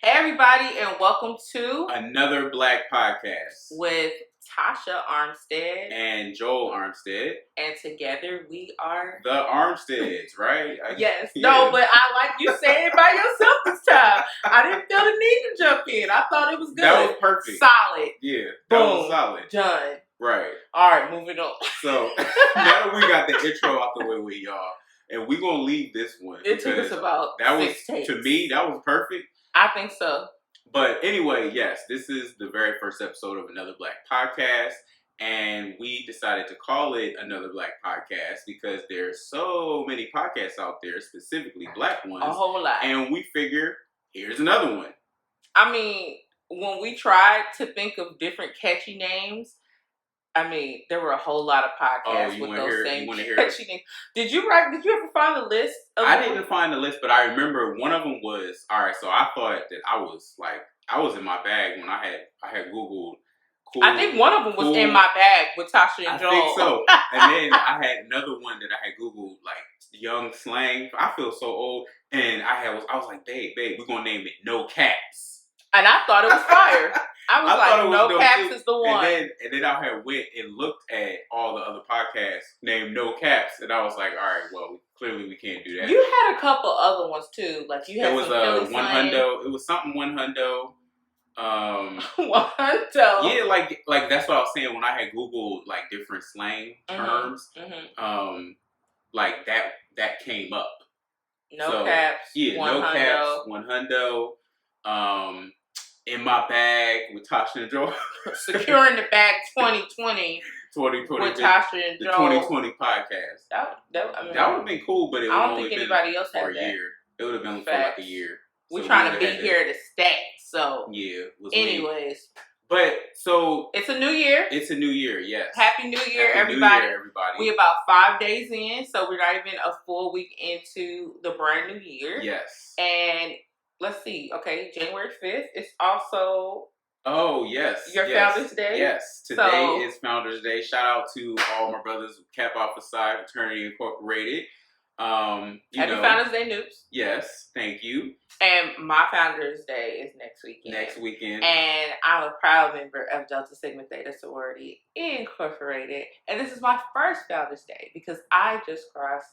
Hey everybody, and welcome to Another Black Podcast with Tasha Armstead and Joel Armstead, and together we are the Armsteads, right? Yes. Yeah. No, but I like you saying it by yourself this time. I didn't feel the need to jump in. I thought it was good. That was perfect. Solid. Yeah, that Boom. was solid. Done. Right. All right, moving on. So now that we got the intro out the way with y'all, and we're gonna leave this one. It took us about six takes. To me, that was perfect. I think so. But anyway, yes, this is the very first episode of Another Black Podcast, and we decided to call it Another Black Podcast because there's so many podcasts out there, specifically Black ones. A whole lot. And we figure, here's another one. I mean, when we tried to think of different catchy names, there were a whole lot of podcasts with those same catchy names. Did you ever find a list? I didn't find the list, but I remember one of them was, all right, so I thought that I was in my bag when I had Googled cool. I think one of them was in my bag with Tasha and Joel. I think so. And then I had another one that I had Googled, like, young slang. I feel so old. And I was like, babe, we're going to name it No Caps. And I thought it was fire. I was like, No Caps is the one. And then I had went and looked at all the other podcasts named No Caps, and I was like, all right, well, clearly we can't do that. You had a couple other ones too, like you had. It was some one hundo. It was something one hundo. One hundo. Yeah, like that's what I was saying when I had Googled like different slang terms. Mm-hmm. Like that came up. No Caps. Yeah, No Caps. One hundo. In my bag with Tasha and Joel. Securing the Bag 2020. 2020 with Tasha and Joel. The 2020 podcast. That would have been cool, but it would I don't think anybody else had for a year. It would have been for like a year. We're trying to be here to stay. So yeah. Anyways. But so it's a new year. It's a new year, yes. Happy New Year, everybody. We about 5 days in, so we're not even a full week into the brand new year. Yes. And let's see. Okay, January 5th is also. Oh yes, your Founders Day. Yes, today is Founders Day. Shout out to all my brothers of Kappa Alpha Psi Fraternity Incorporated. Happy Founders Day, Noops. Yes, thank you. And my Founders Day is next weekend. And I'm a proud member of Delta Sigma Theta Sorority Incorporated. And this is my first Founders Day because I just crossed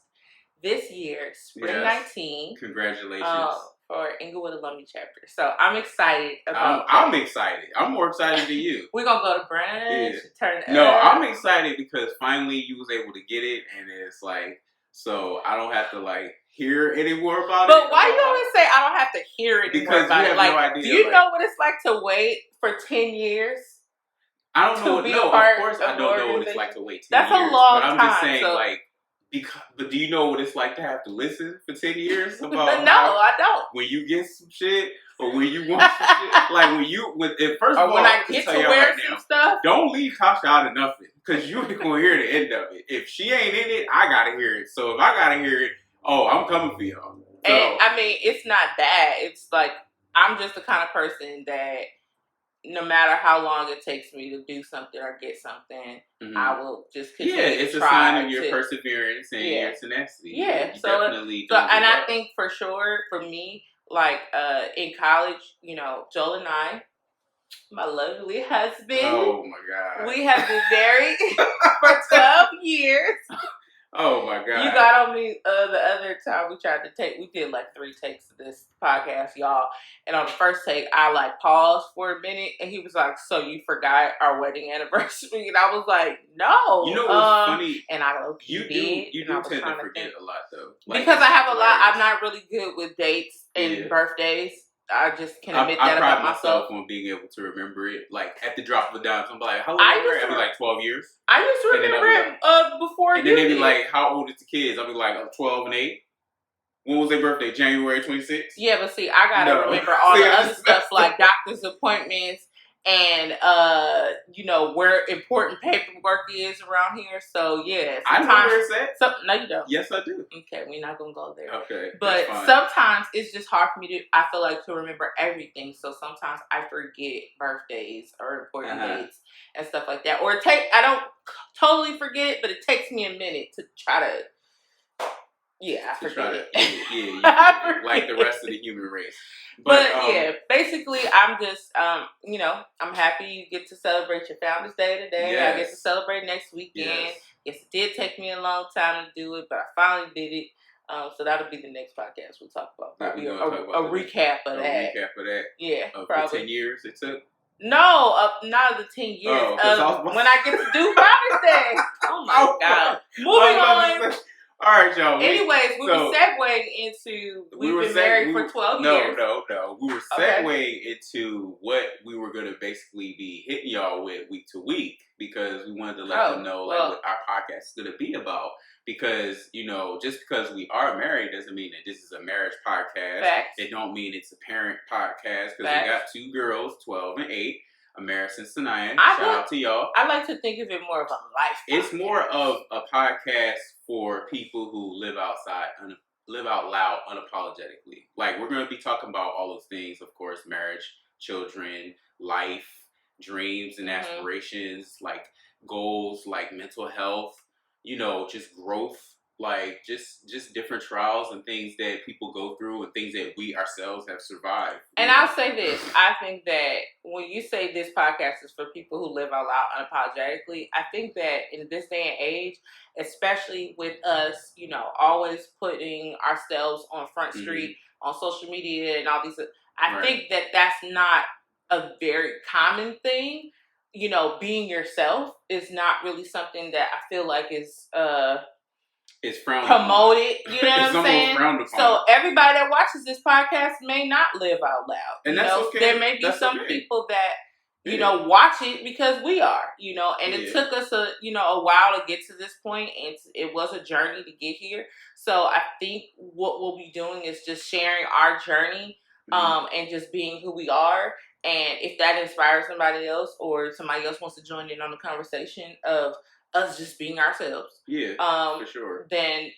this year, spring 19. Congratulations. For Inglewood Alumni Chapter. So I'm excited about that. I'm excited. I'm more excited than you. We're going to go to brunch, turn it No, up. I'm excited because finally you was able to get it, and it's like, so I don't have to like hear any more about it. But why you always say I don't have to hear any more about it? Like, no idea. Do you know what it's like to wait for 10 years? I don't know. No, of course I don't know what it's like to wait 10 years. That's a long time. But I'm just saying, like, but do you know what it's like to have to listen for 10 years about? No, I don't. When you get some shit, or when you want some shit, like first of all, when I get to wear some stuff, don't leave Tasha out of nothing because you ain't gonna hear the end of it. If she ain't in it, I gotta hear it. So if I gotta hear it, I'm coming for y'all. So, and it's not that. It's like I'm just the kind of person that no matter how long it takes me to do something or get something, I will just continue to try. Yeah, it's a sign of your perseverance and your tenacity. Yeah, you definitely and I think for sure, for me, like in college, Joel and I, my lovely husband. Oh my God. We have been married for 12 years. Oh my God. You got on me the other time we did like 3 takes of this podcast, y'all. And on the first take, I like paused for a minute and he was like, so you forgot our wedding anniversary? And I was like, no. You know what's funny? And I You do tend to forget a lot though. Like, because I have a lot. I'm not really good with dates and birthdays. I just can admit that about myself. On being able to remember it, like at the drop of a dime. So I'm like, how old are you? I'd be like 12 years. I used to remember it before you. And then they'd be like, how old is the kids? I'll be like, 12 and 8. When was their birthday? January 26th? Yeah, but see, I gotta remember all the other stuff like doctor's appointments and where important paperwork is around here. So yeah, I know where it's at. No, you don't. Yes, I do. Okay, we're not gonna go there. Okay, but sometimes it's just hard for me I feel like to remember everything. So sometimes I forget birthdays or important dates and stuff like that. Or I don't totally forget it, but it takes me a minute to try to. Yeah, I forget it. Yeah, like the rest of the human race. But basically, I'm just, I'm happy you get to celebrate your Founders Day today. Yes. I get to celebrate next weekend. Yes, it did take me a long time to do it, but I finally did it. So that'll be the next podcast we'll talk about. Probably a recap of that. A recap of that. Yeah, probably. The 10 years it took? No, not the 10 years. When I get to do Father's Day. Oh my God. Moving on. All right, y'all. Anyways, we were segueing into we've been married for 12 years. No. We were segueing into what we were going to basically be hitting y'all with week to week because we wanted to let them know what our podcast is going to be about. Because, just because we are married doesn't mean that this is a marriage podcast. Facts. It don't mean it's a parent podcast because we got 2 girls, 12 and 8. Amaris and Sanaya. Shout out to y'all. I like to think of it more of a life podcast. It's more of a podcast for people who live out loud unapologetically. Like, we're going to be talking about all those things, of course, marriage, children, life, dreams and aspirations, like goals, like mental health, just growth, like just different trials and things that people go through and things that we ourselves have survived. And I'll say this. I think that when you say this podcast is for people who live out loud unapologetically, I think that in this day and age, especially with us, always putting ourselves on Front Street, on social media and all these, I think that that's not a very common thing. Being yourself is not really something that I feel like is it's frowned promoted, you know what I'm saying? So everybody that watches this podcast may not live out loud. And that's okay. There may be some people that, watch it because we are, and it took us a while to get to this point, and it was a journey to get here. So I think what we'll be doing is just sharing our journey, and just being who we are. And if that inspires somebody else or somebody else wants to join in on the conversation of us just being ourselves. Yeah, for sure. Then,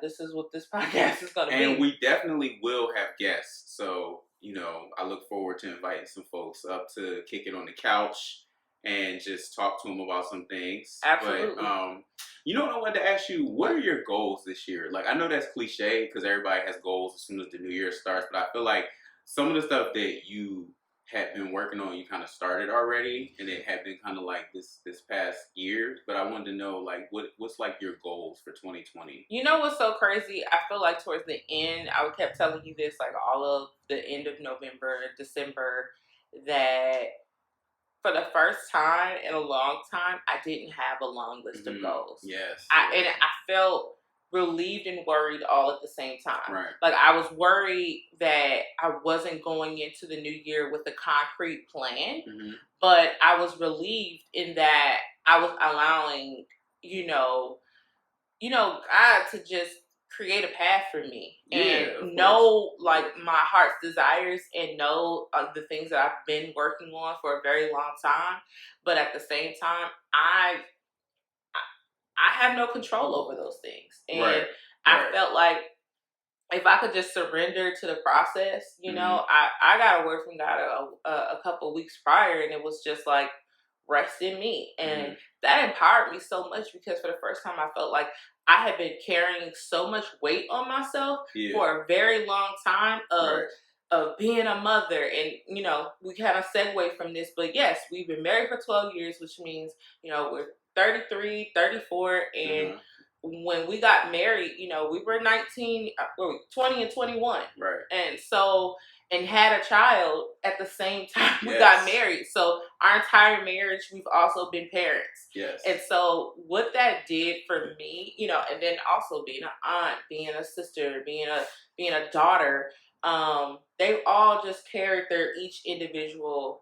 this is what this podcast is going to be. And we definitely will have guests. So, I look forward to inviting some folks up to kick it on the couch and just talk to them about some things. Absolutely. But, I wanted to ask you, what are your goals this year? Like, I know that's cliche because everybody has goals as soon as the new year starts, but I feel like some of the stuff that you had been working on, you kind of started already, and it had been kind of like this past year. But I wanted to know, like, what's like your goals for 2020? You know what's so crazy? I feel like towards the end, I kept telling you this, like all of the end of November, December, that for the first time in a long time, I didn't have a long list of goals. Yes. And I felt relieved and worried all at the same time. Right. Like, I was worried that I wasn't going into the new year with a concrete plan, but I was relieved in that I was allowing, God to just create a path for me and know, like, my heart's desires and know the things that I've been working on for a very long time. But at the same time, I have no control over those things. And I felt like if I could just surrender to the process, I got a word from God a couple of weeks prior, and it was just like, rest in me. And that empowered me so much because for the first time I felt like I had been carrying so much weight on myself for a very long time of being a mother. And, we kind of segue from this, but yes, we've been married for 12 years, which means, we're 33, 34, and when we got married, we were 20 and 21. Right. And so, and had a child at the same time we got married. So our entire marriage, we've also been parents. Yes. And so what that did for me, and then also being an aunt, being a sister, being a daughter, they all just carried their each individual,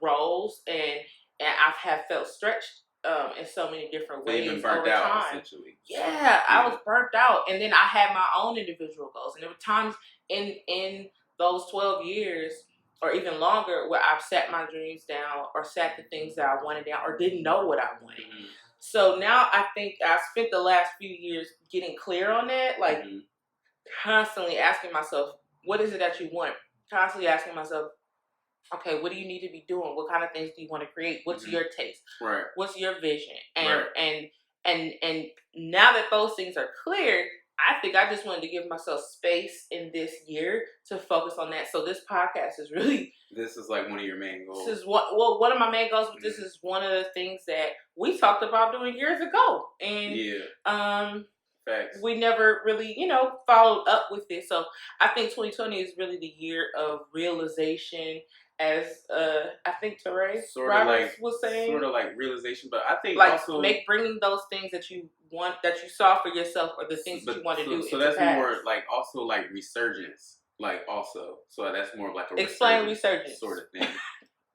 roles, and I have felt stretched in so many different ways even burnt over out, time. essentially. Yeah, I was burnt out, and then I had my own individual goals, and there were times in those 12 years or even longer where I've sat my dreams down or sat the things that I wanted down or didn't know what I wanted. So now I think I spent the last few years getting clear on that, like constantly asking myself, what is it that you want? Constantly asking myself, okay, what do you need to be doing? What kind of things do you want to create? What's your taste? Right. What's your vision? And now that those things are clear, I think I just wanted to give myself space in this year to focus on that. So this podcast is really... This is like one of your main goals. This is one of my main goals, but this is one of the things that we talked about doing years ago. And facts. We never really, followed up with it. So I think 2020 is really the year of realization, as I think Teray Roberts was saying. Sort of like realization, but I think like also bringing those things that you want, that you saw for yourself, or the things that you want to do. So that's more like also like resurgence, like also. So that's more of like a resurgence sort of thing.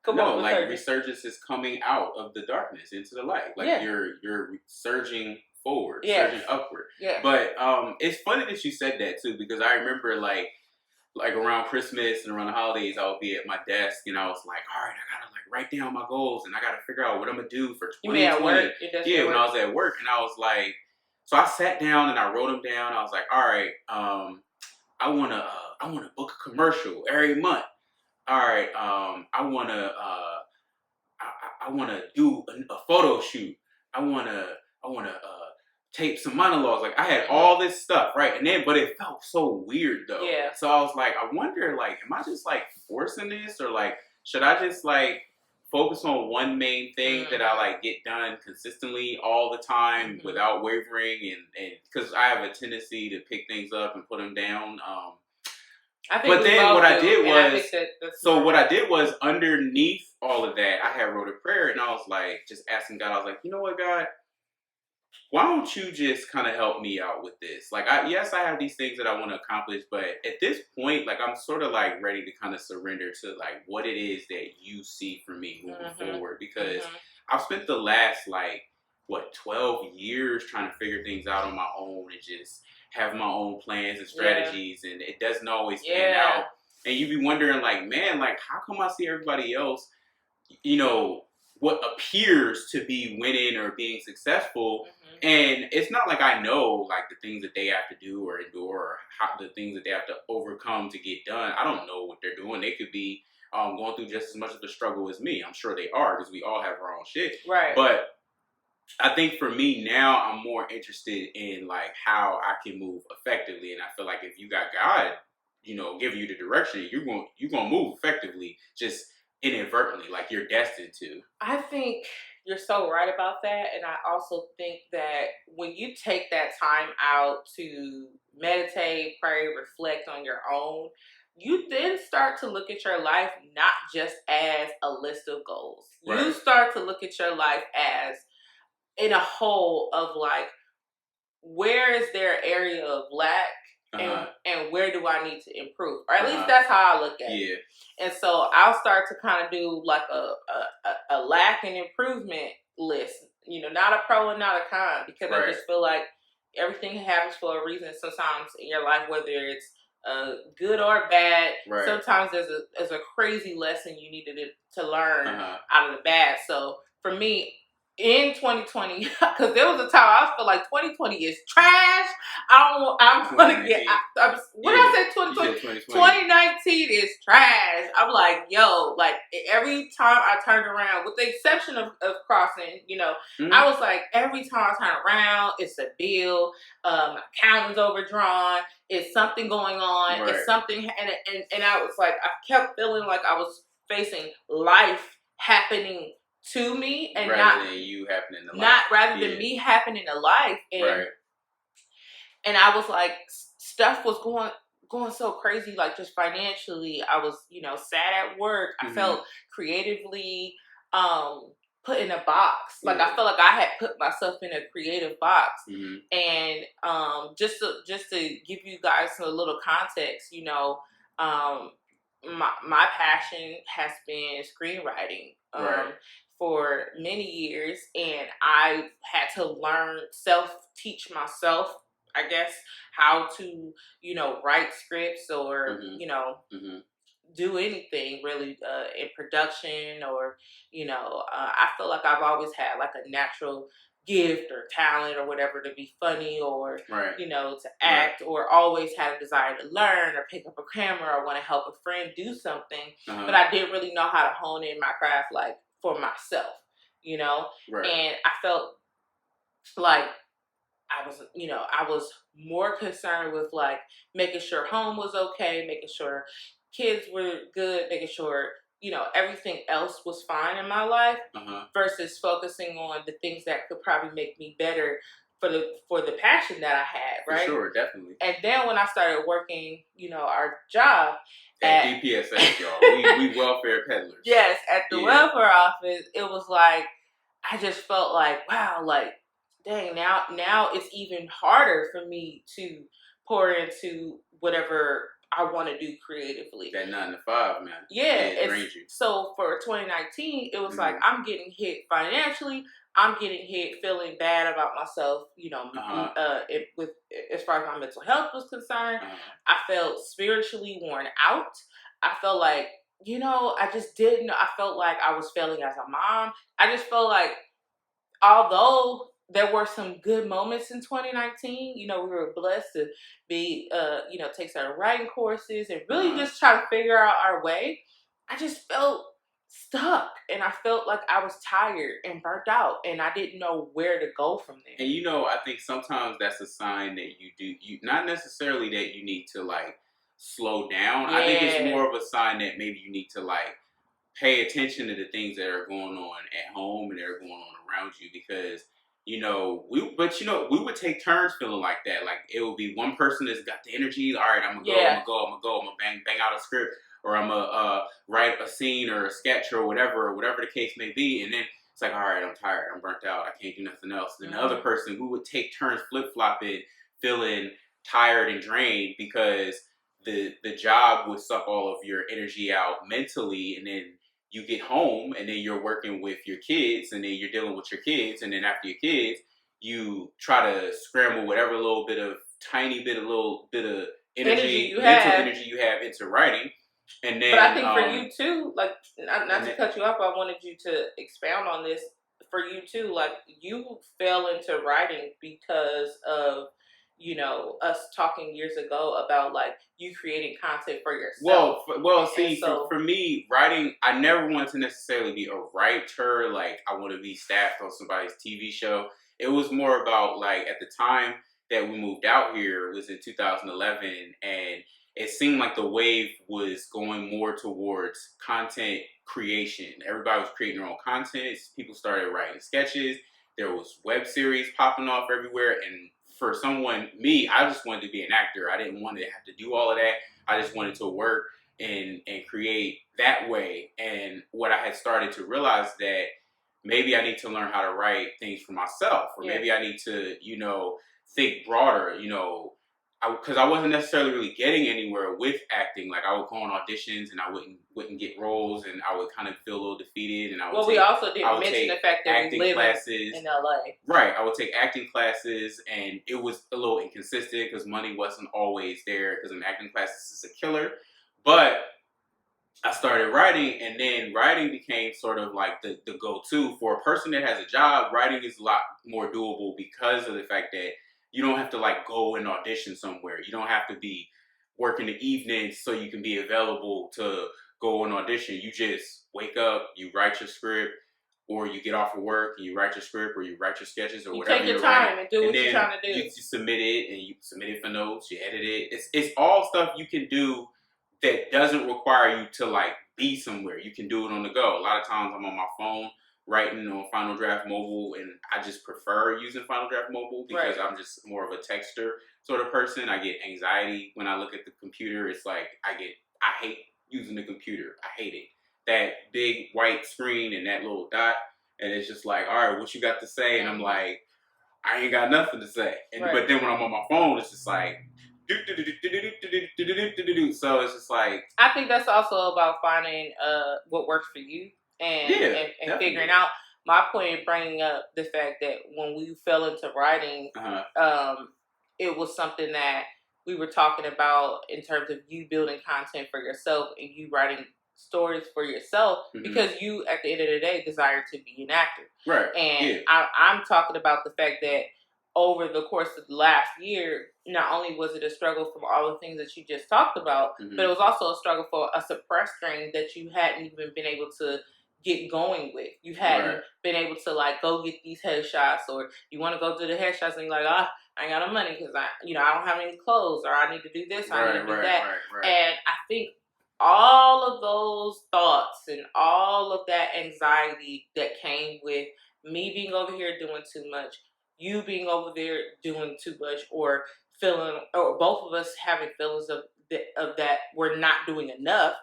Like resurgence is coming out of the darkness into the light. Like you're surging forward, surging upward. Yeah. But it's funny that you said that too, because I remember like around Christmas and around the holidays, I would be at my desk and I was like, all right, I gotta like write down my goals and I gotta figure out what I'm gonna do for 2020. You mean at work? Yeah, when I was at work, and I was like, so I sat down and I wrote them down. I was like, all right, I wanna book a commercial every month. All right, I wanna do a photo shoot. I wanna tape some monologues. Like I had all this stuff, right? And then, but it felt so weird though. Yeah. So I was like, I wonder, like, am I just like forcing this, or like, should I just like focus on one main thing that I like get done consistently all the time without wavering, and because I have a tendency to pick things up and put them down. But then what I did was underneath all of that, I had wrote a prayer, and I was like, just asking God. I was like, you know what, God? Why don't you just kind of help me out with this? Like, I have these things that I want to accomplish, but at this point, like, I'm sort of like ready to kind of surrender to like what it is that you see for me moving forward, because I've spent the last 12 years trying to figure things out on my own and just have my own plans and strategies, and it doesn't always pan out. And you be wondering, like, man, like, how come I see everybody else, what appears to be winning or being successful, and it's not like I know like the things that they have to do or endure, or how the things that they have to overcome to get done. I don't know what they're doing. They could be going through just as much of the struggle as me. I'm sure they are, because we all have our own shit. Right. But I think for me now, I'm more interested in like how I can move effectively, and I feel like if you got God, giving you the direction, you're gonna move effectively, just inadvertently, like you're destined to. I think you're so right about that, and I also think that when you take that time out to meditate, pray, reflect on your own, you then start to look at your life not just as a list of goals. Right. You start to look at your life as in a whole of like, where is there an area of lack, and where do I need to improve? Or at least that's how I look at it. And so I'll start to kind of do like a lack and improvement list, not a pro and not a con, because I just feel like everything happens for a reason sometimes in your life, whether it's good or bad. Right. Sometimes there's a crazy lesson you needed to learn out of the bad. So for me, in 2020, because there was a time I feel like 2020 is trash. I'm gonna get. What did I say? 2020. 2019 is trash. I'm like, yo, like every time I turned around, with the exception of crossing, I was like, every time I turn around, it's a bill. Account is overdrawn. It's something going on. Right. It's something, and I was like, I kept feeling like I was facing life happening to me, and rather than you happening to life. Rather than me happening to life. And I was like, stuff was going so crazy, like just financially. I was, sad at work. I felt creatively put in a box. Like I felt like I had put myself in a creative box. And just to give you guys a little context, my passion has been screenwriting. For many years, and I had to teach myself, I guess, how to, write scripts or, do anything really in production, or, I feel like I've always had like a natural gift or talent or whatever to be funny, or, to act, or always had a desire to learn or pick up a camera or want to help a friend do something. But I didn't really know how to hone in my craft, like, for myself, and I felt like I was more concerned with like making sure home was okay, making sure kids were good, making sure, everything else was fine in my life versus focusing on the things that could probably make me better for the passion that I had, right? For sure, definitely. And then when I started working, our job at DPSA, y'all, we welfare peddlers. Yes, at the welfare office, it was like I just felt like, wow, like dang, now it's even harder for me to pour into whatever I want to do creatively. That 9 to 5, man. Yeah, so for 2019, it was like I'm getting hit financially. I'm getting hit feeling bad about myself, as far as my mental health was concerned. I felt spiritually worn out. I felt like, I felt like I was failing as a mom. I just felt like, although there were some good moments in 2019, we were blessed to be, take certain writing courses and really just try to figure out our way. I just felt stuck and I felt like I was tired and burnt out and I didn't know where to go from there. And I think sometimes that's a sign that you not necessarily that you need to like slow down. Yeah. I think it's more of a sign that maybe you need to like pay attention to the things that are going on at home and that are going on around you because we would take turns feeling like that. Like it would be one person that's got the energy. All right, I'm gonna go, bang out a script, or I'm gonna write a scene or a sketch or whatever the case may be. And then it's like, all right, I'm tired, I'm burnt out, I can't do nothing else. And the other person, we would take turns flip flopping, feeling tired and drained because the job would suck all of your energy out mentally, and then you get home and then you're working with your kids and then you're dealing with your kids. And then after your kids, you try to scramble whatever little bit of energy, mental energy you have into writing. And then, but I think for you too, like, not to cut you off, I wanted you to expound on this. For you too, like, you fell into writing because of, us talking years ago about like you creating content for yourself. Well, see, for me, writing, I never wanted to necessarily be a writer. Like, I want to be staffed on somebody's TV show. It was more about like at the time that we moved out here, it was in 2011, and it seemed like the wave was going more towards content creation. Everybody was creating their own content. People started writing sketches. There was web series popping off everywhere, and for someone, me, I just wanted to be an actor. I didn't want to have to do all of that. I just wanted to work and create that way. And what I had started to realize that maybe I need to learn how to write things for myself, or maybe I need to, think broader, because I wasn't necessarily really getting anywhere with acting. Like I would go on auditions and I wouldn't get roles, and I would kind of feel a little defeated. And we also didn't mention the fact that we live in LA. Right, I would take acting classes, and it was a little inconsistent because money wasn't always there. Because an acting classes is a killer, but I started writing, and then writing became sort of like the go-to for a person that has a job. Writing is a lot more doable because of the fact that you don't have to like go and audition somewhere. You don't have to be working the evenings so you can be available to go and audition. You just wake up, you write your script, or you get off of work and you write your script, or you write your sketches, or whatever. You take your time and do what you're trying to do. You submit it, and you submit it for notes. You edit it. It's all stuff you can do that doesn't require you to like be somewhere. You can do it on the go. A lot of times I'm on my phone writing on Final Draft Mobile, and I just prefer using Final Draft Mobile because I'm just more of a texter sort of person. I get anxiety when I look at the computer. It's like I hate using the computer. I hate it. That big white screen and that little dot, and it's just like, all right, what you got to say? And I'm like, I ain't got nothing to say. And but then when I'm on my phone, it's just like so it's just like, I think that's also about finding what works for you and figuring out. My point in bringing up the fact that when we fell into writing, it was something that we were talking about in terms of you building content for yourself and you writing stories for yourself because you, at the end of the day, desire to be an actor. Right. And I'm talking about the fact that over the course of the last year, not only was it a struggle from all the things that you just talked about, but it was also a struggle for a suppressed dream that you hadn't even been able to get going with. You hadn't been able to like go get these headshots, or you want to go do the headshots and you're like, I ain't got no money because I don't have any clothes, or I need to do this, or I need to do that. And I think all of those thoughts and all of that anxiety that came with me being over here doing too much, you being over there doing too much, or feeling, or both of us having feelings of that we're not doing enough,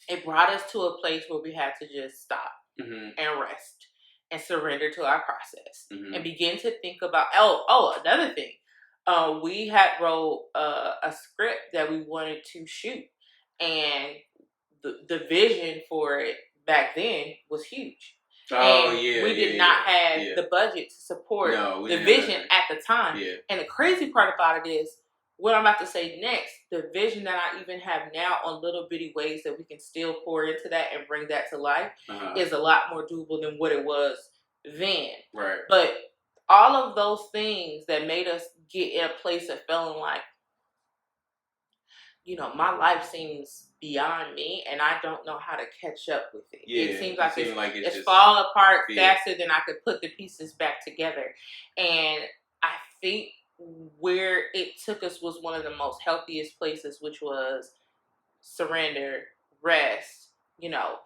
it brought us to a place where we had to just stop and rest and surrender to our process and begin to think about, another thing. We had wrote a script that we wanted to shoot, and the vision for it back then was huge. We did not have the budget to support the vision at the time. Yeah. And the crazy part about it is, what I'm about to say next, the vision that I even have now on little bitty ways that we can still pour into that and bring that to life is a lot more doable than what it was then. Right. But all of those things that made us get in a place of feeling like, my life seems beyond me and I don't know how to catch up with it. Yeah, it seems like it's falling apart faster than I could put the pieces back together. And I think where it took us was one of the most healthiest places, which was surrender, rest,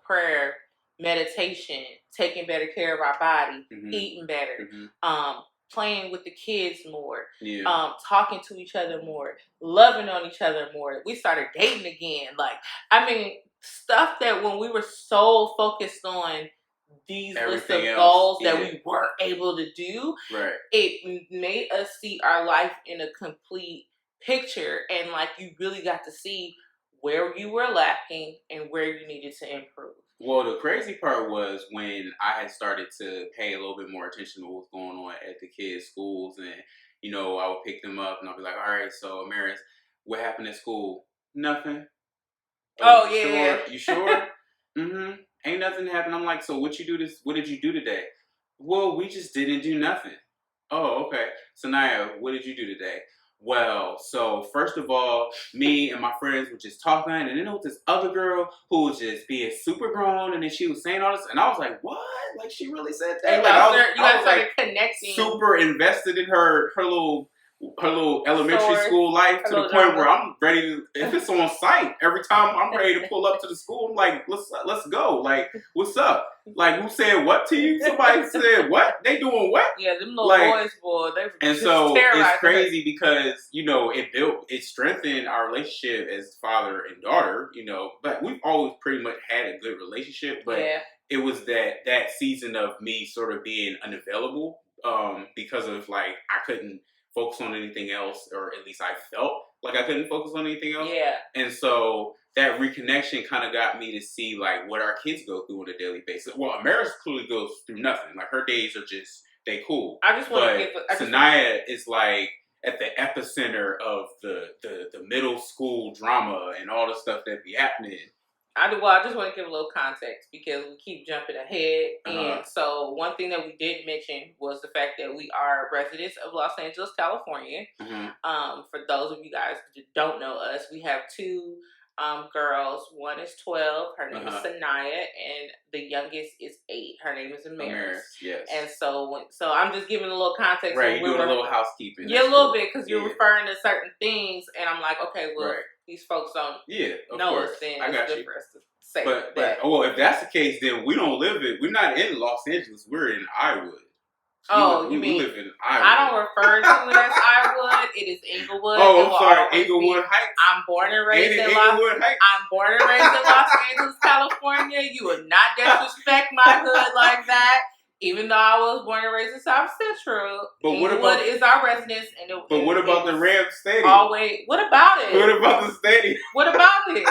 prayer, meditation, taking better care of our body, eating better, playing with the kids more, talking to each other more, loving on each other more. We started dating again. Stuff that when we were so focused on these lists of goals that we weren't able to do, it made us see our life in a complete picture, and you really got to see where you were lacking and where you needed to improve. Well, the crazy part was when I had started to pay a little bit more attention to what's going on at the kids' schools, and I would pick them up and I'll be like, all right, so Amaris, what happened at school? Nothing. Oh yeah. Sure? You sure? Ain't nothing happened. I'm like, so what did you do today? Well, we just didn't do nothing. Oh, okay. So Naya, what did you do today? Well, so first of all, me and my friends were just talking, and then there was this other girl who was just being super grown, and then she was saying all this, and I was like, what? Like, she really said that? You guys started connecting. Super invested in her little elementary school life to the point where I'm ready to, if it's on site, every time I'm ready to pull up to the school, I'm like, let's go. Like, what's up? Like, who said what to you? Somebody said what? They doing what? Yeah, them little boys, boy. And so it's crazy because, it strengthened our relationship as father and daughter, but we've always pretty much had a good relationship, but it was that season of me sort of being unavailable because of I couldn't focus on anything else, or at least I felt like I couldn't focus on anything else. Yeah. And so that reconnection kind of got me to see what our kids go through on a daily basis. Well, Amaris clearly goes through nothing. Her days are just, they cool. I just want to give Sanaya is at the epicenter of the middle school drama and all the stuff that be happening. I just want to give a little context because we keep jumping ahead. And so one thing that we did mention was the fact that we are residents of Los Angeles, California. For those of you guys who don't know us, we have two girls. One is 12. Her name is Sanaya, and the youngest is 8. Her name is Amaris. Yes. And so I'm just giving a little context. Right, you're doing a little housekeeping. Yeah, a little bit, because you're referring to certain things, and I'm like, okay, well, these folks don't know us, then it's good for us to say that. But if that's the case, then we don't live it. We're not in Los Angeles. We're in Iowa. You mean? We live in Iowa. I don't refer to it as Iowa. It is Inglewood. Oh, I'm sorry, Inglewood Heights. I'm born and raised in Los Angeles, California. You would not disrespect my hood like that. Even though I was born and raised in South Central, Inglewood is our residence. What about the Rams Stadium? What about it? What about the stadium? What about it?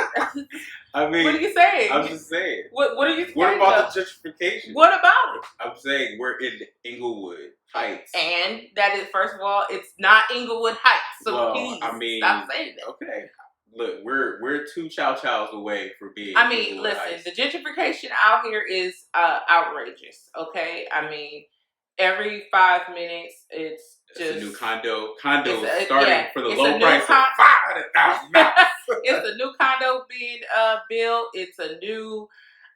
I mean, what are you saying? I'm just saying. What are you saying? What about the gentrification? What about it? I'm saying we're in Inglewood Heights. And that is, first of all, it's not Inglewood Heights. So please stop saying that. Okay. Look, we're 2 chow-chows away from being Inglewood Heights. The gentrification out here is outrageous, okay? I mean, every 5 minutes, it's just... a new condo. Condos starting for the low price of $500,000. It's a new condo being built. It's a new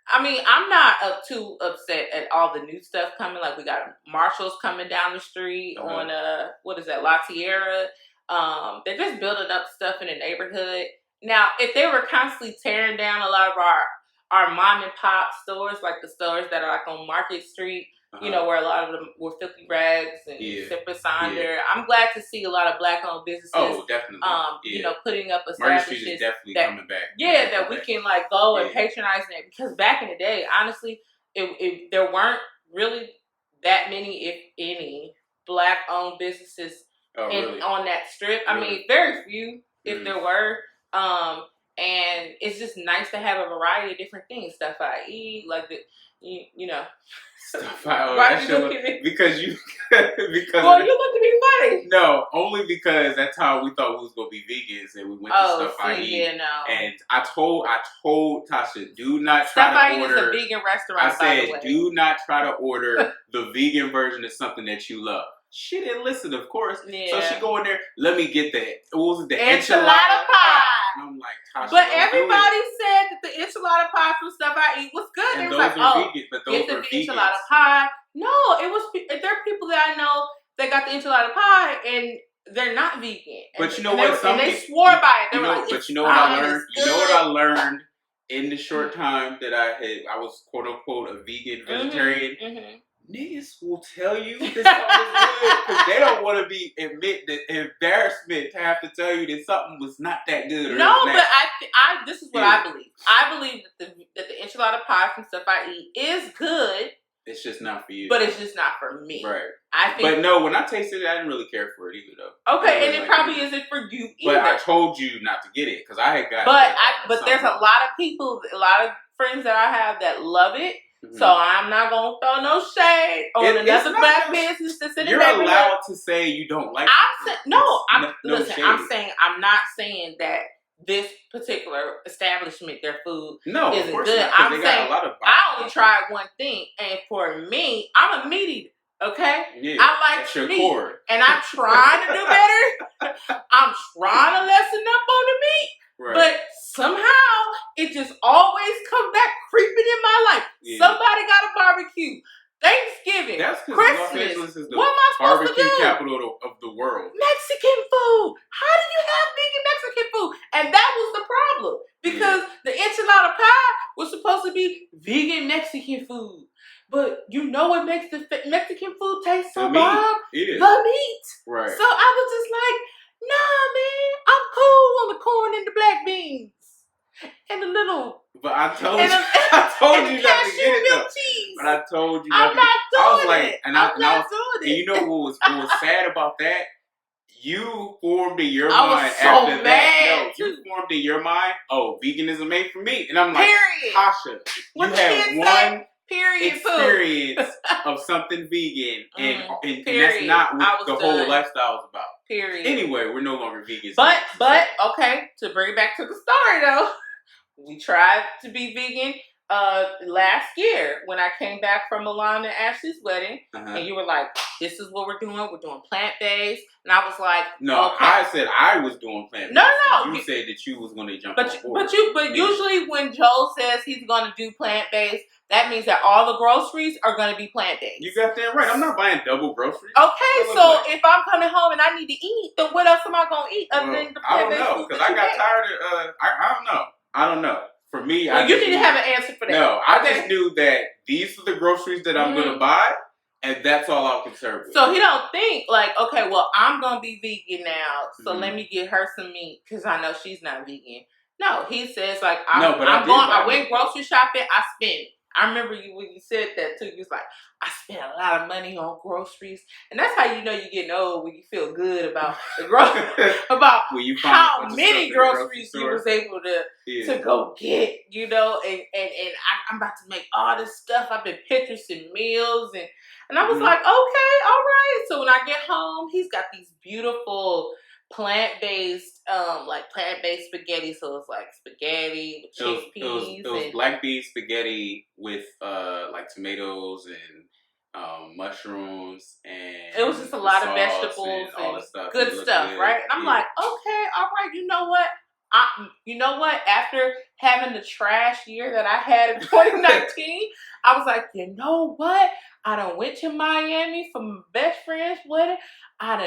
I mean, I'm not too upset at all the new stuff coming. Like we got Marshalls coming down the street on what is that, La Tierra. They're just building up stuff in the neighborhood. Now, if they were constantly tearing down a lot of our mom and pop stores, like the stores that are like on Market Street, you know, where a lot of them were Filthy Rags and Sipper Sonder. I'm glad to see a lot of black-owned businesses. Oh, definitely. You know, putting up Market establishments Street is definitely coming back. Yeah, that we can like go and patronize it, because back in the day, honestly, there weren't really that many, if any, black-owned businesses on that strip. I mean, very few, if there were. And it's just nice to have a variety of different things. Stuff I eat, like the, you know. Stuff I eat. Because you well, you look at me funny. No, only because that's how we thought we was gonna be vegans, and we went to Stuff I Eat. Yeah, no. And I told Tasha, do not try to order. Stuff I Eat is a vegan restaurant. I said, do not try to order the vegan version of something that you love. She didn't listen, of course. Yeah. So she go in there. Let me get the enchilada pie. And I'm like, Tasha, but everybody said that the enchilada pie from Stuff I Eat was good. And they those was like, are vegan, but those get are the vegans. Enchilada pie. No, it was. There are people that I know that got the enchilada pie and they're not vegan. But you know what? And they swore by it. They were like, but you know what I learned? You know what I learned in the short time that I was quote unquote a vegan vegetarian. Niggas will tell you this something is good because they don't want to admit the embarrassment to have to tell you that something was not that good. No, but I this is what I believe. I believe that the enchilada pie from Stuff I Eat is good. It's just not for you. But it's just not for me. Right. I think. But no, when I tasted it, I didn't really care for it either, though. Okay, and it probably isn't for you either. But I told you not to get it because I had got. But there's a lot of people, a lot of friends that I have that love it. So I'm not gonna throw no shade on another black business that's in the neighborhood. You're allowed to say you don't like it. Listen. I'm not saying that this particular establishment, their food isn't good. Not, I'm saying I only tried one thing, and for me, I'm a meat eater. Okay, yeah, I like meat, and I'm trying to do better. I'm trying to lessen up on the meat. Right. But somehow it just always comes back creeping in my life. Yeah. Somebody got a barbecue. Thanksgiving, Christmas. Los Angeles is the what am I supposed to do? Barbecue capital of the world. Mexican food. How do you have vegan Mexican food? And that was the problem because the enchilada pie was supposed to be vegan Mexican food. But you know what makes the Mexican food taste so bomb? The meat. Right. So I was just like, nah, man, I'm cool on the corn and the black beans. And the little... But I told you not to get it, though. Cheese. But I told you not to get it. I was like... I'm not doing it. And you know what was sad about that? You formed in your mind after that. No, you formed in your mind, veganism ain't for me. And I'm like, Tasha, you have one... experience of something vegan, and that's not what the whole lifestyle is about. Period. Anyway, we're no longer vegans. But okay, to bring it back to the story though, we tried to be vegan last year when I came back from Milan and Ashley's wedding, and you were like, "This is what we're doing. We're doing plant-based," and I was like, "No, okay. I said I was doing plant-based. No, you said that you was going to jump on board. But usually when Joel says he's going to do plant-based, that means that all the groceries are going to be plant-based. You got that right. I'm not buying double groceries. Okay, so if I'm coming home and I need to eat, then what else am I going to eat other than the plant-based? I don't know because I got tired of. I don't know. For me, you need to have an answer for that. No, I just knew that these are the groceries that I'm going to buy, and that's all I'll concern with. So he don't think like, okay, well, I'm going to be vegan now, so let me get her some meat because I know she's not vegan. No, he says like, I went grocery shopping, I spent. I remember when you said that too. You was like, I spent a lot of money on groceries, and that's how you know you're getting old when you feel good about the about how many groceries you was able to go get. You know, and I'm about to make all this stuff. I've been picturing meals, and I was like, okay, all right. So when I get home, he's got these beautiful plant-based spaghetti, so it's like spaghetti with chickpeas. It was black bean spaghetti with like tomatoes and mushrooms, and it was just a lot of vegetables and all this stuff. Good stuff, right? And I'm like, okay, all right, you know what? You know what? After having the trash year that I had in 2019, I was like, you know what? I done went to Miami for my best friend's wedding. I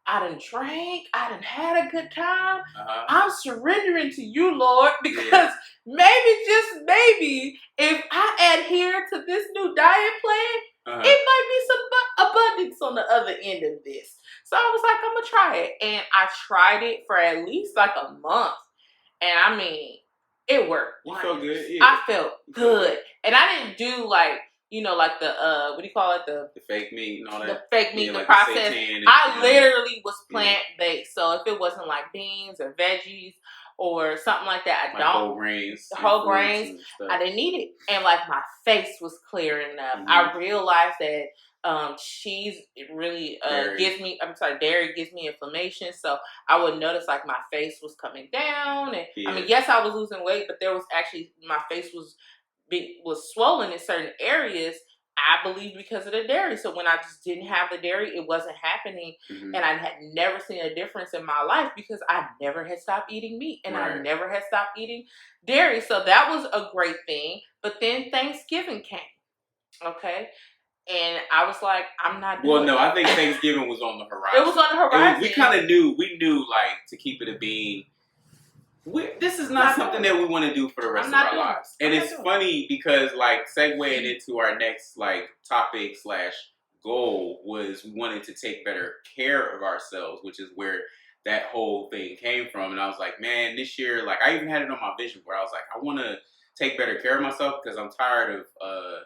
done drank. I done had a good time. I'm surrendering to you, Lord, because maybe, just maybe, if I adhere to this new diet plan, it might be some abundance on the other end of this. So I was like, I'm going to try it. And I tried it for at least like a month. And I mean, it worked. You felt good? Yeah. I felt good. And I didn't do like, like the, what do you call it? The fake meat and all that. The fake meat, the like processed. I literally was plant-based. So if it wasn't like beans or veggies or something like that, I don't. Whole grains. Whole grains. I didn't need it. And like my face was clearing up. I realized that cheese really dairy gives me inflammation, so I would notice like my face was coming down, and I mean, yes, I was losing weight, but there was actually, my face was swollen in certain areas, I believe, because of the dairy. So when I just didn't have the dairy, it wasn't happening, and I had never seen a difference in my life because I never had stopped eating meat, and I never had stopped eating dairy. So that was a great thing. But then Thanksgiving came, okay? And I was like, I'm not doing I think Thanksgiving was on the horizon. It was on the horizon. We kind of knew, like, to keep it a bean, this is not something that we want to do for the rest of our lives. And it's funny because, like, segueing into our next, like, topic / goal was we wanted to take better care of ourselves, which is where that whole thing came from. And I was like, man, this year, like, I even had it on my vision where I was like, I want to take better care of myself because I'm tired of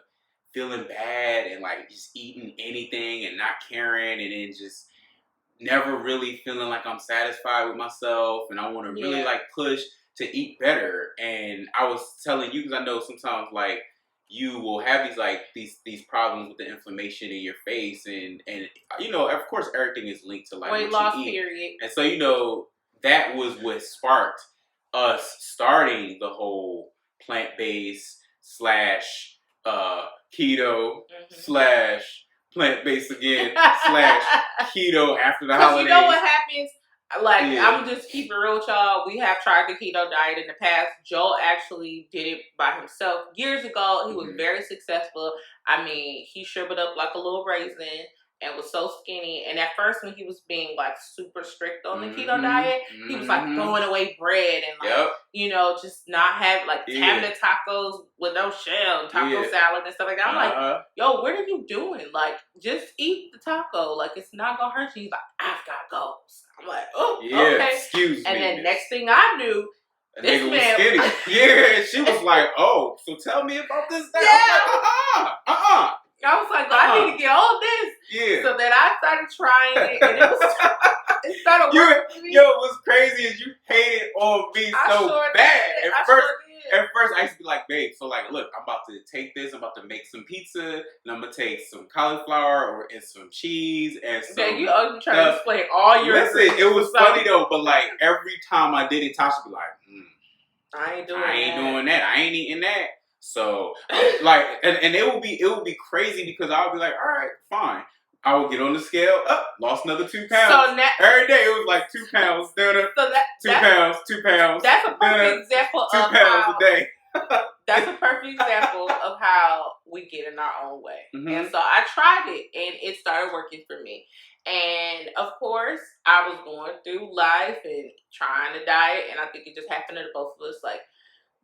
feeling bad and like just eating anything and not caring, and then just never really feeling like I'm satisfied with myself, and I want to really like push to eat better. And I was telling you, because I know sometimes like you will have these problems with the inflammation in your face, and of course everything is linked to like weight loss period. And so that was what sparked us starting the whole plant-based / keto / plant-based again / keto after the holidays. You know what happens? Like, I'm just keep it real with y'all. We have tried the keto diet in the past. Joel actually did it by himself years ago. He was very successful. I mean, he shriveled up like a little raisin and was so skinny. And at first, when he was being like super strict on the keto diet, he was like throwing away bread and like, just not having the tacos with no shell and taco salad and stuff like that. I'm like, yo, what are you doing? Like, just eat the taco. Like, it's not gonna hurt you. He's like, I've got goals. I'm like, oh, okay. Excuse me. And then next thing I knew, this nigga man was skinny. She was like, oh, so tell me about this. That. I'm like, I was like, I need to get all this. Yeah. So then I started trying it, and it started working for me. Yo, what's crazy is you hated on me so bad. At first, I used to be like, babe, so like, look, I'm about to take this, I'm about to make some pizza, and I'm going to take some cauliflower and some cheese and some... Man, you always trying to explain all your... Listen, it was funny though, but like, every time I did it, Tasha would be like, I ain't doing that. I ain't eating that. So, like, and it would be crazy because I would be like, all right, fine. I would get on the scale, lost another 2 pounds. So now, every day it was like 2 pounds. 2 pounds, 2 pounds. That's a perfect example of 2 pounds a day. That's a perfect example of how we get in our own way. And so I tried it, and it started working for me. And of course, I was going through life and trying to diet, and I think it just happened to both of us. Like,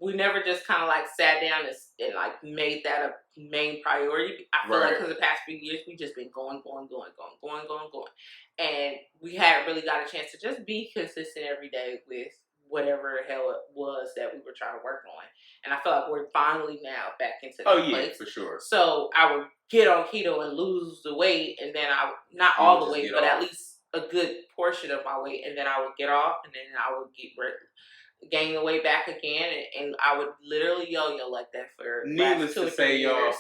we never just kind of like sat down and like made that a main priority. I feel like because the past few years we just been going. And we hadn't really got a chance to just be consistent every day with whatever the hell it was that we were trying to work on. And I feel like we're finally now back into that place. For sure. So I would get on keto and lose the weight, and then I would, not all the weight, but at least a good portion of my weight, and then I would get off, and then I would gain the weight back again, and I would literally yo-yo like that for needless to say, y'all,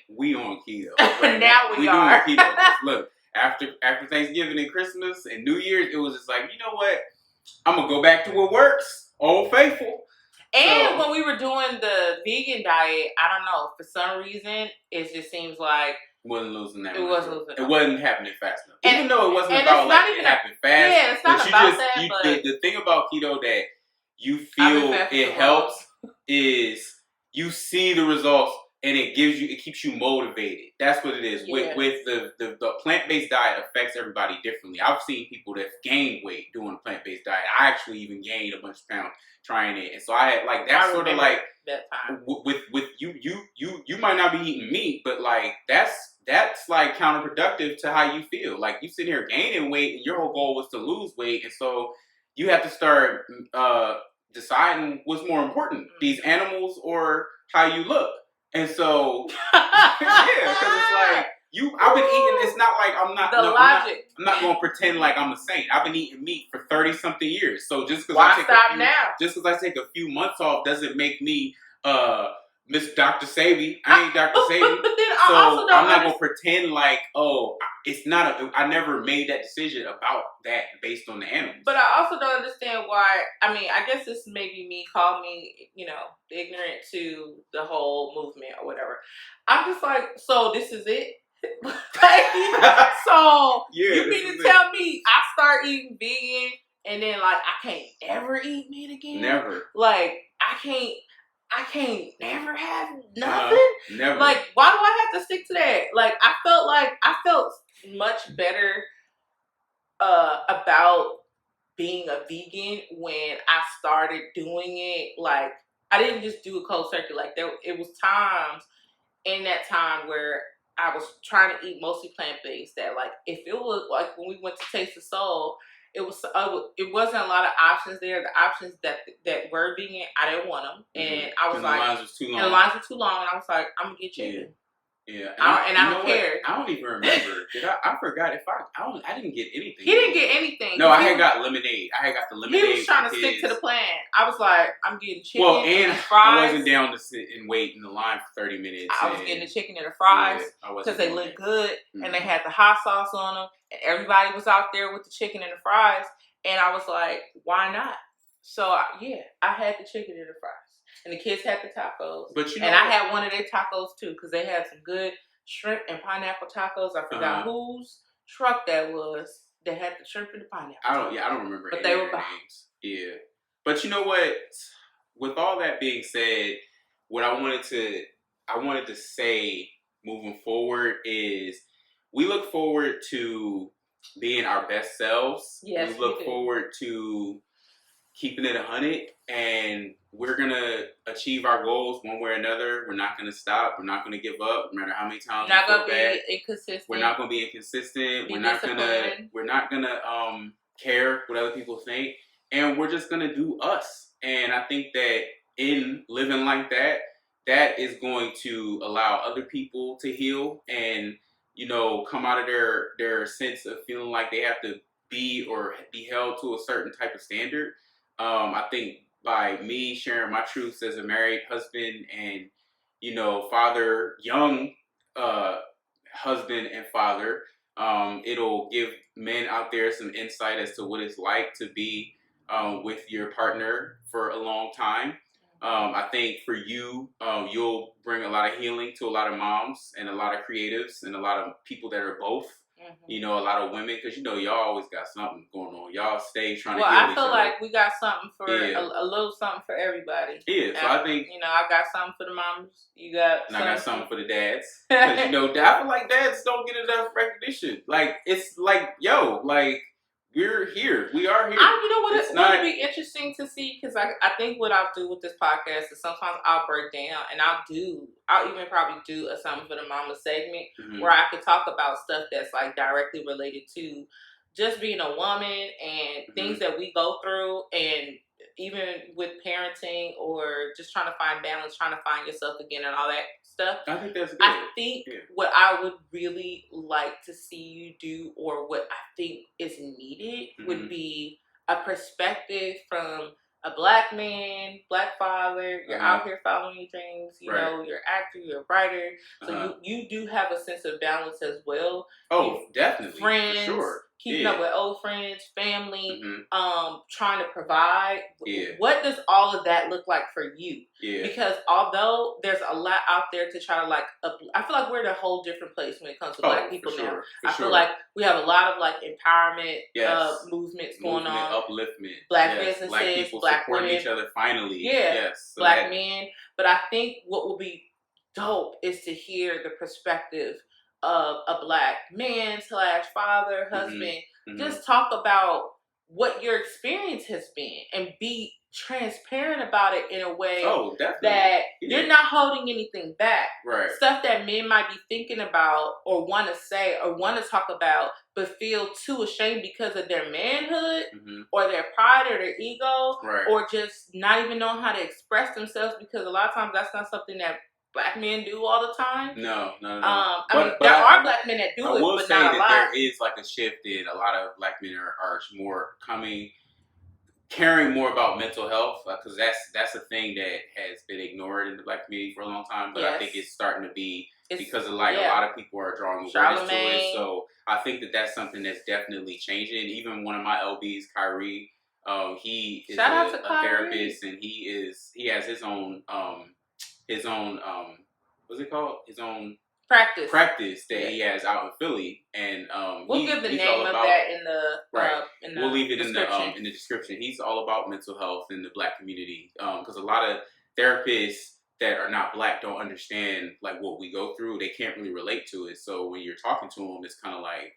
we on keto. Right now we are. Doing keto. Look, after Thanksgiving and Christmas and New Year's, it was just like, you know what? I'm gonna go back to what works. Old Faithful. And when we were doing the vegan diet, I don't know, for some reason, it just seems like it wasn't losing that. It wasn't happening fast enough. Even though it wasn't about like it happened fast. Yeah, it's not about that. The thing about keto that you feel it helps is you see the results and it keeps you motivated. That's what it is. Yeah. With the plant-based diet affects everybody differently. I've seen people that gained weight doing a plant-based diet. I actually even gained a bunch of pounds trying it. And so I had like, that's sort of like, that time. With you might not be eating meat, but like that's like counterproductive to how you feel. Like you sit here gaining weight and your whole goal was to lose weight. And so you have to start deciding what's more important, these animals or how you look. And so, yeah, because it's like, I've been eating, it's not like I'm not going to pretend like I'm a saint. I've been eating meat for 30-something years. So just because I take a few months off doesn't make me Miss Dr. Sabi. I ain't Dr. Sabi. But then so I'm not going to pretend like, it's not I never made that decision about that based on the animals. But I also don't understand why. I mean, I guess this may be call me, ignorant to the whole movement or whatever. I'm just like, so this is it? So you mean to tell me I start eating vegan and then like I can't ever eat meat again? Never. Like I can't never have nothing. Never. Like why do I have to stick to that? Like I felt much better about being a vegan when I started doing it. Like I didn't just do a cold turkey. Like it was times in that time where I was trying to eat mostly plant-based that like if it was like when we went to Taste of Soul, it wasn't a lot of options there. The options that were vegan, I didn't want them. And I was like, the lines was too long. And the lines were too long, and I was like, I'm gonna get chicken. Yeah. And I don't care. I don't even remember. I forgot I didn't get anything. He didn't get anything. No, I had got lemonade. I had got the lemonade. He was trying to stick to the plan. I was like, I'm getting chicken and the fries. I wasn't down to sit and wait in the line for 30 minutes. I was getting the chicken and the fries because they looked good and they had the hot sauce on them. And everybody was out there with the chicken and the fries. And I was like, why not? So, I had the chicken and the fries. And the kids had the tacos. But I had one of their tacos too because they had some good shrimp and pineapple tacos. I forgot whose truck that was that had the shrimp and the pineapple. I don't remember. But they were names. Yeah. But you know what? With all that being said, what I wanted to say moving forward is we look forward to being our best selves. Yes, we look forward to keeping it 100, and we're gonna achieve our goals one way or another. We're not gonna stop. We're not gonna give up, no matter how many times. We're not gonna be inconsistent. We're not gonna be inconsistent. We're not gonna care what other people think, and we're just gonna do us. And I think that in living like that, that is going to allow other people to heal and come out of their sense of feeling like they have to be or be held to a certain type of standard. I think by me sharing my truths as a married husband and, father, young husband and father, it'll give men out there some insight as to what it's like to be with your partner for a long time. I think for you, you'll bring a lot of healing to a lot of moms and a lot of creatives and a lot of people that are both. A lot of women, because y'all always got something going on. Y'all stay trying to heal each other. Well, I feel like we got something for a little something for everybody. Yeah, so I think I got something for the moms. You got, and I got something for the dads. Because I feel like dads don't get enough recognition. Like it's like we're here. We are here. You know what? It would be interesting to see because I think what I'll do with this podcast is sometimes I'll break down and I'll even probably do a something for the mama segment where I could talk about stuff that's like directly related to just being a woman and things that we go through, and even with parenting or just trying to find balance, trying to find yourself again and all that stuff. I think that's good. I think what I would really like to see you do, or what I think is needed, would be a perspective from a black man, black father. You're out here following your dreams. You're an actor, you're a writer. So you do have a sense of balance as well. Oh, definitely. Friends, for sure. keeping up with old friends, family, trying to provide. What does all of that look like for you? Because although there's a lot out there to try to like, I feel like we're in a whole different place when it comes to Black people now. I feel like we have a lot of like empowerment movements going on, upliftment, Black businesses, Black people Black supporting women, each other finally, so Black men. But I think what will be dope is to hear the perspective of a Black man / father, husband, just talk about what your experience has been and be transparent about it in a way that you're not holding anything back. Right. Stuff that men might be thinking about or want to say or want to talk about, but feel too ashamed because of their manhood or their pride or their ego, or just not even knowing how to express themselves, because a lot of times that's not something that Black men do all the time. No. I mean, there are Black men that do it, but not a lot. I will say that there is like a shift in a lot of Black men are more caring more about mental health, because that's a thing that has been ignored in the Black community for a long time. But I think it's starting to be because of like a lot of people are drawing awareness to it. So I think that's something that's definitely changing. Even one of my LBs, Kyrie, he is a therapist, and he has his own what's it called? His own practice that he has out in Philly, and we'll give the name of that in the we'll leave it in the description. He's all about mental health in the Black community, because a lot of therapists that are not Black don't understand like what we go through. They can't really relate to it. So when you're talking to them, it's kind of like,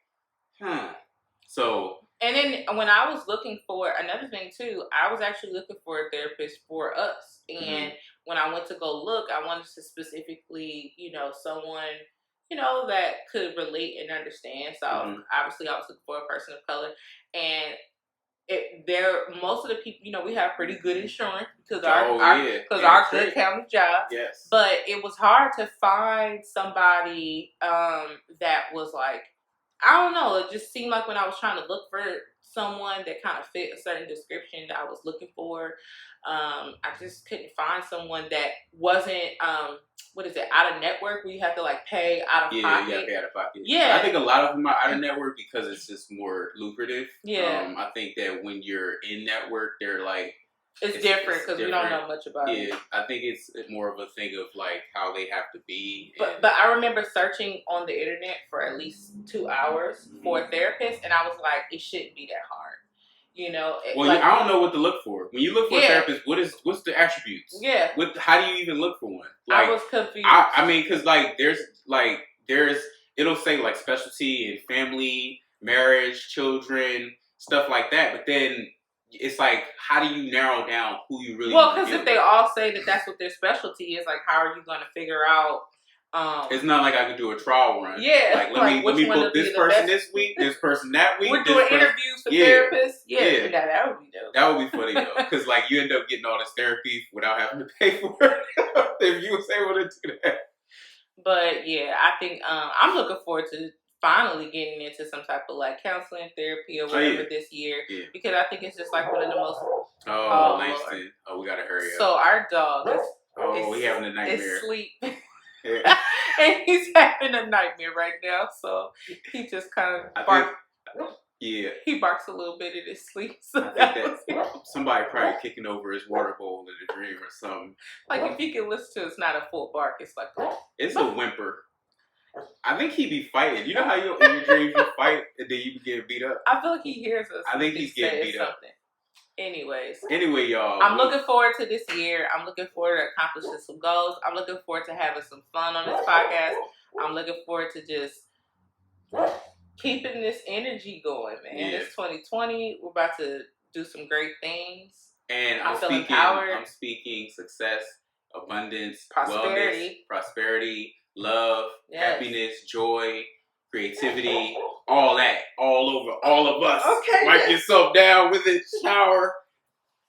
So. And then when I was looking for another thing too, I was actually looking for a therapist for us. And when I went to go look, I wanted to specifically, someone, that could relate and understand. So obviously I was looking for a person of color. And most of the people, we have pretty good insurance because our good county job. Yes. But it was hard to find somebody that was like, I don't know. It just seemed like when I was trying to look for someone that kind of fit a certain description that I was looking for, I just couldn't find someone that wasn't, out of network, where you have to like pay out of pocket. Yeah, you have to pay out of pocket. Yeah. I think a lot of them are out of network because it's just more lucrative. Yeah. I think that when you're in network, they're like, It's different because we don't know much about it. Yeah, I think it's more of a thing of like how they have to be. But I remember searching on the internet for at least 2 hours for a therapist, and I was like, it shouldn't be that hard. Well, I don't know what to look for. When you look for a therapist, what's the attributes? Yeah. How do you even look for one? Like, I was confused. I mean, because there's it'll say like specialty in family, marriage, children, stuff like that. But then it's like, how do you narrow down who you really? Well, because if they all say that that's what their specialty is, like, how are you going to figure out? It's not like I could do a trial run. Yeah, like let me book this person this week, this person that week. We're doing interviews for therapists. Yeah, that would be dope. That would be funny though, because like you end up getting all this therapy without having to pay for it. If you was able to do that. But yeah, I think I'm looking forward to finally getting into some type of like counseling, therapy, or whatever this year, because I think it's just like one of the most. Langston. Oh, we gotta hurry up. So our dog is we having a nightmare. Is sleep. And he's having a nightmare right now, so he just kind of barks. He barks a little bit in his sleep. So I think that somebody probably kicking over his water bowl in a dream or something. Like if you can listen to, it's not a full bark. It's like it's a whimper. I think he be fighting. You know how in your dreams you fight and then you be getting beat up? I feel like he hears us. I think he's getting beat up. Anyway, y'all. I'm looking forward to this year. I'm looking forward to accomplishing some goals. I'm looking forward to having some fun on this podcast. I'm looking forward to just keeping this energy going, man. It's 2020. We're about to do some great things. And I feel empowered. I'm speaking success, abundance, prosperity, wellness, prosperity, love, happiness, joy, creativity, all that, all over, all of us. Okay. Wipe yourself down with it, shower,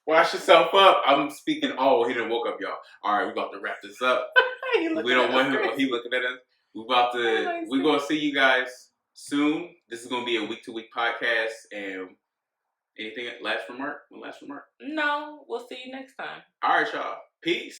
wash yourself up. I'm speaking. Oh, he done woke up, y'all. All right, we're about to wrap this up. We don't want him. He looking at us. We're gonna see you guys soon. This is gonna be a week-to-week podcast. And anything last remark? One last remark? No, we'll see you next time. All right, y'all. Peace.